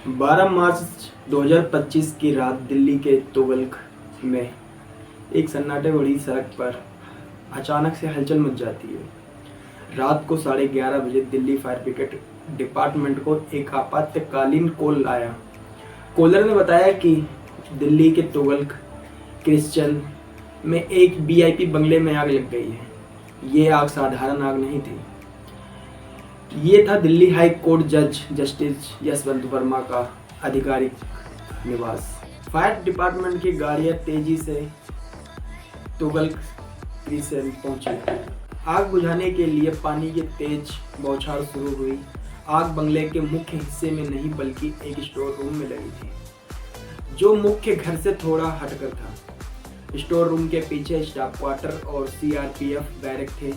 12 मार्च 2025 की रात दिल्ली के तुगलक में एक सन्नाटे भरी सड़क पर अचानक से हलचल मच जाती है। रात को 11:30 बजे दिल्ली फायर ब्रिगेड डिपार्टमेंट को एक आपातकालीन कॉल आया। कॉलर ने बताया कि दिल्ली के तुगलक क्रिश्चियन में एक वीआईपी बंगले में आग लग गई है। ये आग साधारण आग नहीं थी। ये था दिल्ली हाई कोर्ट जज जस्टिस यशवंत वर्मा का आधिकारिक निवास। फायर डिपार्टमेंट की गाड़ियां तेजी से तुगलक क्रिश्चियन पहुंची। आग बुझाने के लिए पानी की तेज बौछार शुरू हुई। आग बंगले के मुख्य हिस्से में नहीं बल्कि एक स्टोर रूम में लगी थी, जो मुख्य घर से थोड़ा हटकर था। स्टोर रूम के पीछे स्टाफ क्वार्टर और सीआरपीएफ बैरक थे।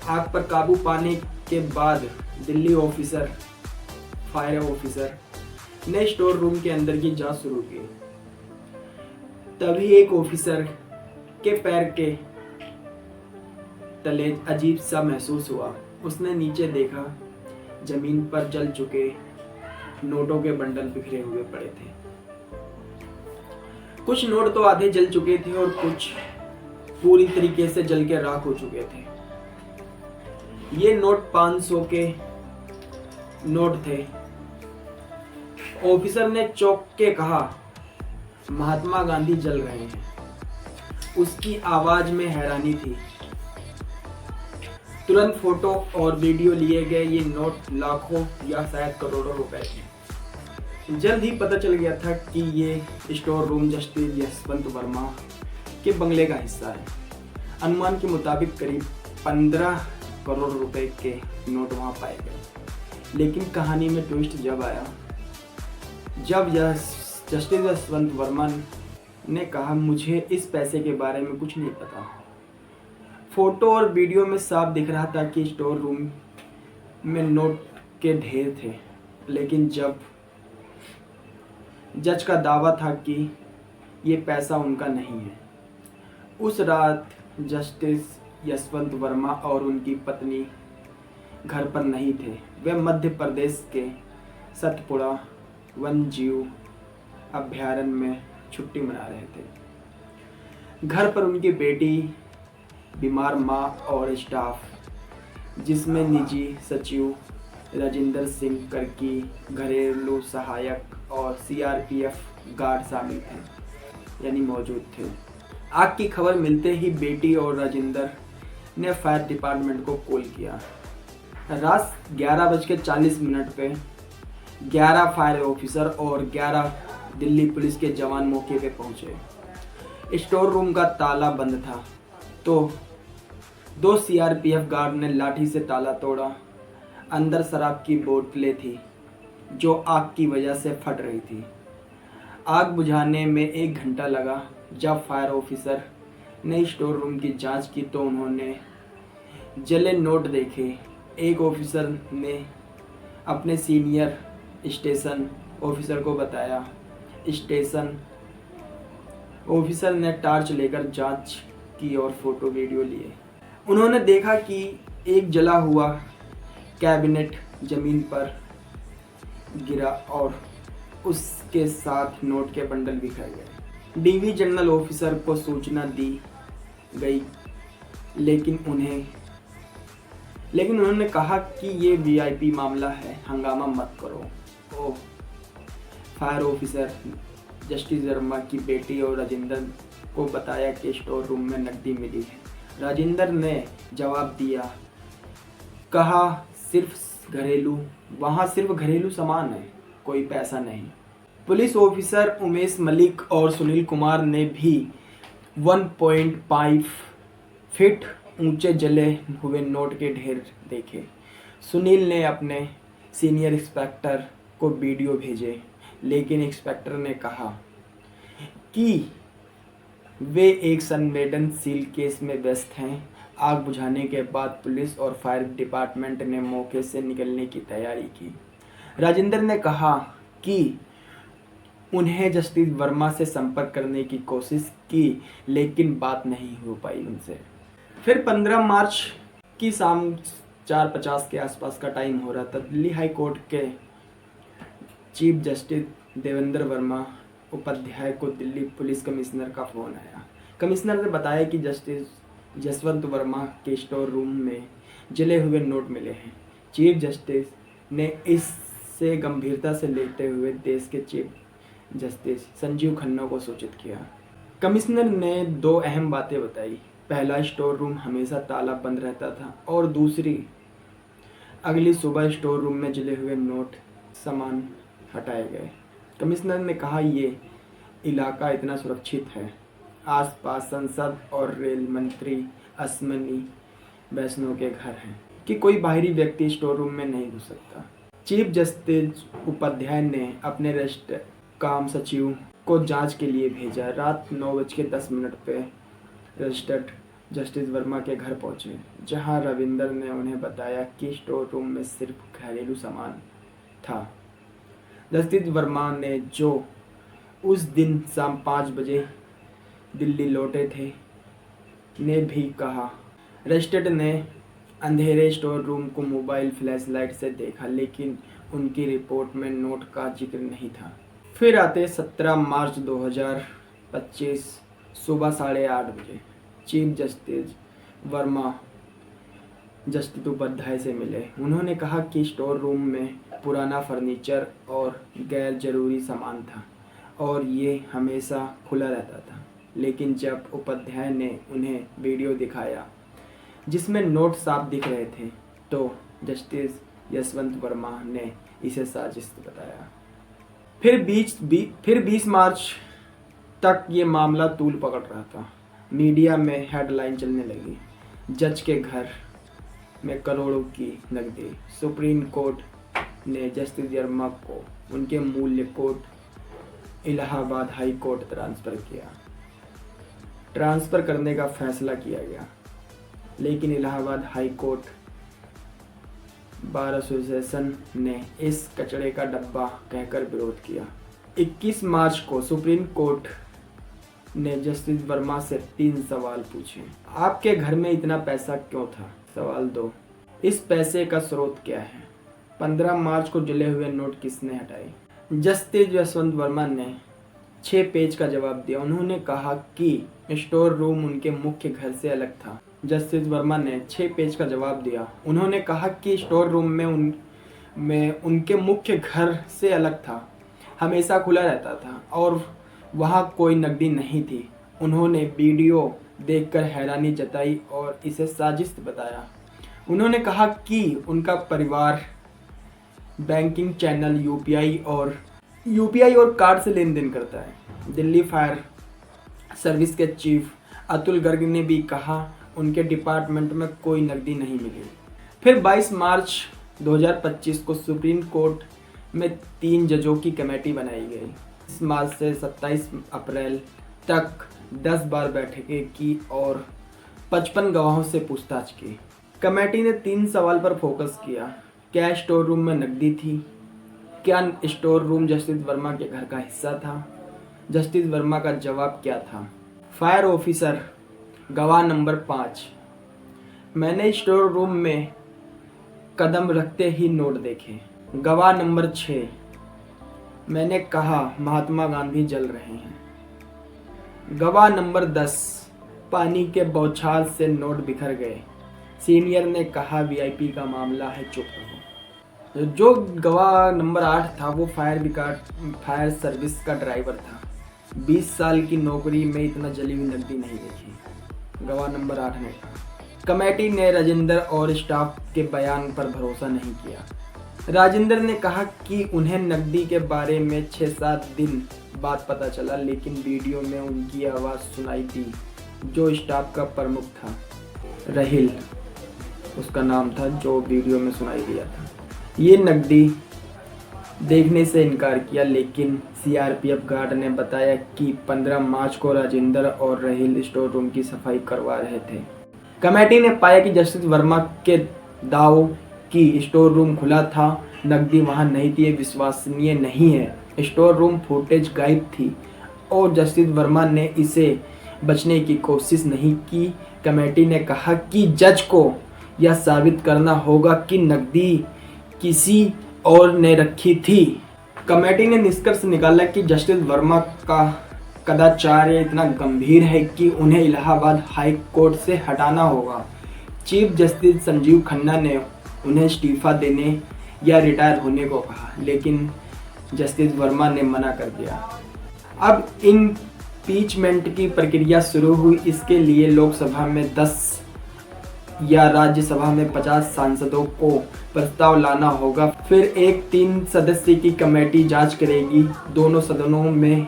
आग पर काबू पाने के बाद दिल्ली फायर ऑफिसर ने स्टोर रूम के अंदर की जांच शुरू की। तभी एक ऑफिसर के पैर के तले अजीब सा महसूस हुआ। उसने नीचे देखा, जमीन पर जल चुके नोटों के बंडल बिखरे हुए पड़े थे। कुछ नोट तो आधे जल चुके थे और कुछ पूरी तरीके से जल के राख हो चुके थे। ये नोट 500 के नोट थे। ऑफिसर ने चौंक के कहा, महात्मा गांधी जल रहे हैं। उसकी आवाज में हैरानी थी। तुरंत फोटो और वीडियो लिए गए। ये नोट लाखों या शायद करोड़ों रुपए थे। जल्द ही पता चल गया था कि ये store room justice Yashwant Verma के बंगले का हिस्सा है। अनुमान के मुताबिक करीब 15 करोड़ रुपए के नोट वहां पाए गए। लेकिन कहानी में ट्विस्ट जब आया, जब जस्टिस यशवंत वर्मा ने कहा, मुझे इस पैसे के बारे में कुछ नहीं पता। फोटो और वीडियो में साफ दिख रहा था कि स्टोर रूम में नोट के ढेर थे। लेकिन जब जज का दावा था कि ये पैसा उनका नहीं है। उस रात जस्टिस यशवंत वर्मा और उनकी पत्नी घर पर नहीं थे। वे मध्य प्रदेश के सतपुड़ा वन्यजीव अभयारण्य में छुट्टी मना रहे थे। घर पर उनकी बेटी, बीमार माँ और स्टाफ, जिसमें निजी सचिव राजिंदर सिंह कर्की, घरेलू सहायक और सीआरपीएफ गार्ड शामिल थे, यानी मौजूद थे। आग की खबर मिलते ही बेटी और राजिंदर ने फायर डिपार्टमेंट को कॉल किया। रात 11:40 पे 11 फायर ऑफिसर और 11 दिल्ली पुलिस के जवान मौके पे पहुंचे। स्टोर रूम का ताला बंद था तो 2 सीआरपीएफ गार्ड ने लाठी से ताला तोड़ा। अंदर शराब की बोतलें थी जो आग की वजह से फट रही थी। आग बुझाने में 1 घंटा लगा। जब फायर ऑफिसर ने स्टोर रूम की जांच की तो उन्होंने जले नोट देखे। एक ऑफिसर ने अपने सीनियर स्टेशन ऑफिसर को बताया। स्टेशन ऑफिसर ने टॉर्च लेकर जांच की और फोटो वीडियो लिए। उन्होंने देखा कि एक जला हुआ कैबिनेट जमीन पर गिरा और उसके साथ नोट के बंडल बिखर गए। डीवी जनरल ऑफिसर को सूचना दी गई, लेकिन उन्होंने कहा कि ये वीआईपी मामला है, हंगामा मत करो। फायर ऑफिसर जस्टिस वर्मा की बेटी और राजिंदर को बताया कि स्टोर रूम में नकदी मिली है। राजिंदर ने जवाब दिया, कहा वहाँ सिर्फ घरेलू सामान है, कोई पैसा नहीं। पुलिस ऑफिसर उमेश मलिक और सुनील कुमार ने भी 1.5 फीट ऊंचे जले हुए नोट के ढेर देखे। सुनील ने अपने सीनियर इंस्पेक्टर को वीडियो भेजे, लेकिन इंस्पेक्टर ने कहा कि वे एक संवेदनशील केस में व्यस्त हैं। आग बुझाने के बाद पुलिस और फायर डिपार्टमेंट ने मौके से निकलने की तैयारी की। राजिंदर ने कहा कि उन्हें जस्टिस वर्मा से संपर्क करने की कोशिश की, लेकिन बात नहीं हो पाई उनसे। फिर 15 मार्च की शाम 4:50 के आसपास का टाइम हो रहा था। दिल्ली हाई कोर्ट के चीफ जस्टिस देवेंद्र वर्मा उपाध्याय को दिल्ली पुलिस कमिश्नर का फ़ोन आया। कमिश्नर ने बताया कि जस्टिस यशवंत वर्मा के स्टोर रूम में जले हुए नोट मिले हैं। चीफ जस्टिस ने इससे गंभीरता से लेते हुए देश के चीफ जस्टिस संजीव खन्ना को सूचित किया। कमिश्नर ने 2 अहम बातें बताई। पहला, स्टोर रूम हमेशा ताला बंद रहता था, और दूसरी, अगली सुबह स्टोर रूम में जले हुए नोट सामान हटाए गए। कमिश्नर ने कहा, ये इलाका इतना सुरक्षित है, आसपास संसद और रेल मंत्री अश्विनी वैष्णव के घर हैं, कि कोई बाहरी व्यक्ति स्टोर रूम में नहीं घुस सकता। चीफ जस्टिस उपाध्याय ने अपने रजिस्टर काम सचिव को जांच के लिए भेजा। रात 9:10 पे रजिस्टर्ड जस्टिस वर्मा के घर पहुंचे, जहां रविंदर ने उन्हें बताया कि स्टोर रूम में सिर्फ घरेलू सामान था। जस्टिस वर्मा ने, जो उस दिन शाम 5 बजे दिल्ली लौटे थे, ने भी कहा। रजिस्टर्ड ने अंधेरे स्टोर रूम को मोबाइल फ्लैशलाइट से देखा, लेकिन उनकी रिपोर्ट में नोट का जिक्र नहीं था। फिर आते 17 मार्च 2025 सुबह 8:30 बजे chief justice Verma justice Upadhyay से मिले। उन्होंने कहा कि स्टोर रूम में पुराना फर्नीचर और गैर जरूरी सामान था और ये हमेशा खुला रहता था। लेकिन जब उपाध्याय ने उन्हें वीडियो दिखाया जिसमें नोट साफ दिख रहे थे, तो जस्टिस यशवंत वर्मा ने इसे साजिश बताया। फिर 20 मार्च तक ये मामला तूल पकड़ रहा था। मीडिया में हेडलाइन चलने लगी, जज के घर में करोड़ों की नकदी। सुप्रीम कोर्ट ने जस्टिस वर्मा को उनके मूल्य court Allahabad high court transfer करने का फैसला किया गया, लेकिन Allahabad high court bar association ने इस कचरे का डब्बा कहकर विरोध किया। 21 मार्च को सुप्रीम कोर्ट ने जस्टिस वर्मा से 3 सवाल पूछे। आपके घर में इतना पैसा क्यों था? सवाल 2, इस पैसे का स्रोत क्या है? 15 मार्च को जले हुए नोट किसने हटाए? जस्टिस यशवंत वर्मा ने 6 पेज का जवाब दिया। उन्होंने कहा कि स्टोर रूम उनके मुख्य घर से अलग था। जस्टिस वर्मा ने 6 पेज का जवाब दिया। उन्होंने कहा कि स्टोर रूम में उनके मुख्य घर से अलग था, हमेशा खुला रहता था और वहाँ कोई नकदी नहीं थी। उन्होंने वीडियो देखकर हैरानी जताई और इसे साजिश बताया। उन्होंने कहा कि उनका परिवार बैंकिंग चैनल यूपीआई और कार्ड से लेन देन करता है। दिल्ली फायर सर्विस के चीफ अतुल गर्ग ने भी कहा उनके डिपार्टमेंट में कोई नकदी नहीं मिली। फिर 22 मार्च 2025 को सुप्रीम कोर्ट में 3 जजों की कमेटी बनाई गई। इस मार्च से 27 अप्रैल तक 10 बार बैठकें की और 55 गवाहों से पूछताछ की। कमेटी ने 3 सवाल पर फोकस किया। क्या स्टोर रूम में नकदी थी? क्या स्टोर रूम जस्टिस वर्मा के घर का हिस्सा था? जस्टिस वर्मा का जवाब क्या था? फायर ऑफिसर गवाह नंबर 5, मैंने स्टोर रूम में कदम रखते ही नोट देखे। गवाह नंबर 6, मैंने कहा महात्मा गांधी जल रहे हैं। गवाह नंबर 10, पानी के बौछार से नोट बिखर गए। सीनियर ने कहा वीआईपी का मामला है, चुप रहो। जो गवाह नंबर 8 था वो फायर सर्विस का ड्राइवर था। 20 साल की नौकरी में इतना जली हुई नकदी नहीं देखी, गवाह नंबर 8 ने कहा। कमेटी ने राजेंद्र और स्टाफ के बयान पर भरोसा नहीं किया। राजेंद्र ने कहा कि उन्हें नकदी के बारे में 6-7 दिन बाद पता चला, लेकिन वीडियो में उनकी आवाज़ सुनाई दी। जो स्टाफ का प्रमुख था, राहिल उसका नाम था, जो वीडियो में सुनाई दिया था, ये नकदी देखने से इनकार किया। लेकिन सीआरपीएफ गार्ड ने बताया कि 15 मार्च को राजेंद्र और राहिल स्टोर रूम की सफाई करवा रहे थे। कमेटी ने पाया कि जस्टिस वर्मा के दावों कि स्टोर रूम खुला था, नकदी वहां नहीं थी, ये विश्वसनीय नहीं है। स्टोर रूम फुटेज गायब थी और जस्टिस वर्मा ने इसे बचने की कोशिश नहीं की। कमेटी ने कहा कि जज को यह साबित करना होगा कि नकदी किसी और ने रखी थी। कमेटी ने निष्कर्ष निकाला कि जस्टिस वर्मा का कदाचार इतना गंभीर है कि उन्हें इलाहाबाद हाई कोर्ट से हटाना होगा। चीफ जस्टिस संजीव खन्ना ने उन्हें इस्तीफा देने या रिटायर होने को कहा, लेकिन जस्टिस वर्मा ने मना कर दिया। अब इम्पीचमेंट की प्रक्रिया शुरू हुई। इसके लिए लोकसभा में 10 या राज्यसभा में 50 सांसदों को प्रस्ताव लाना होगा। फिर एक 3 सदस्य की कमेटी जांच करेगी। दोनों सदनों में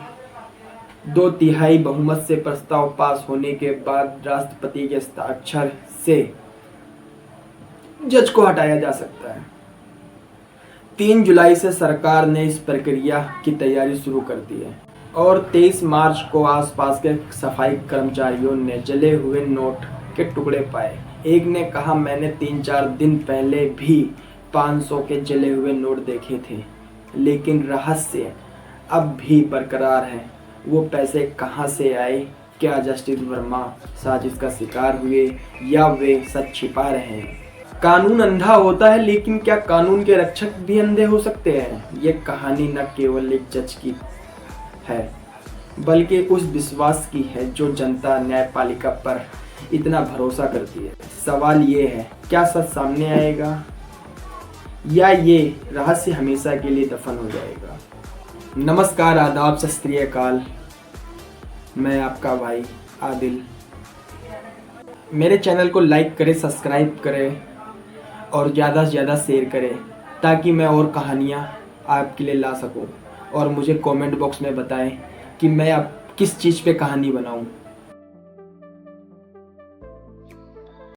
2/3 बहुमत से प्रस्ताव पास होने के बाद राष्ट्रपति के हस्ताक्षर से जज को हटाया जा सकता है। 3 जुलाई से सरकार ने इस प्रक्रिया की तैयारी शुरू कर दी है और 23 मार्च को आसपास के सफाई कर्मचारियों ने जले हुए नोट के टुकड़े पाए। एक ने कहा, मैंने 3-4 दिन पहले भी 500 के जले हुए नोट देखे थे, लेकिन रहस्य अब भी बरकरार है। वो पैसे कहाँ से आए? क्या जस्टिस वर्मा साजिश का शिकार हुए या वे सच छिपा रहे हैं? कानून अंधा होता है, लेकिन क्या कानून के रक्षक भी अंधे हो सकते हैं? ये कहानी न केवल एक जज की है, बल्कि उस विश्वास की है जो जनता न्यायपालिका पर इतना भरोसा करती है। सवाल ये है, क्या सच सामने आएगा या ये रहस्य हमेशा के लिए दफन हो जाएगा? नमस्कार, आदाब, सत श्री अकाल। मैं आपका भाई आदिल। मेरे चैनल को लाइक करें, सब्सक्राइब करें और ज़्यादा से ज़्यादा शेयर करें, ताकि मैं और कहानियाँ आपके लिए ला सकूं। और मुझे कमेंट बॉक्स में बताएं कि मैं अब किस चीज़ पे कहानी बनाऊं।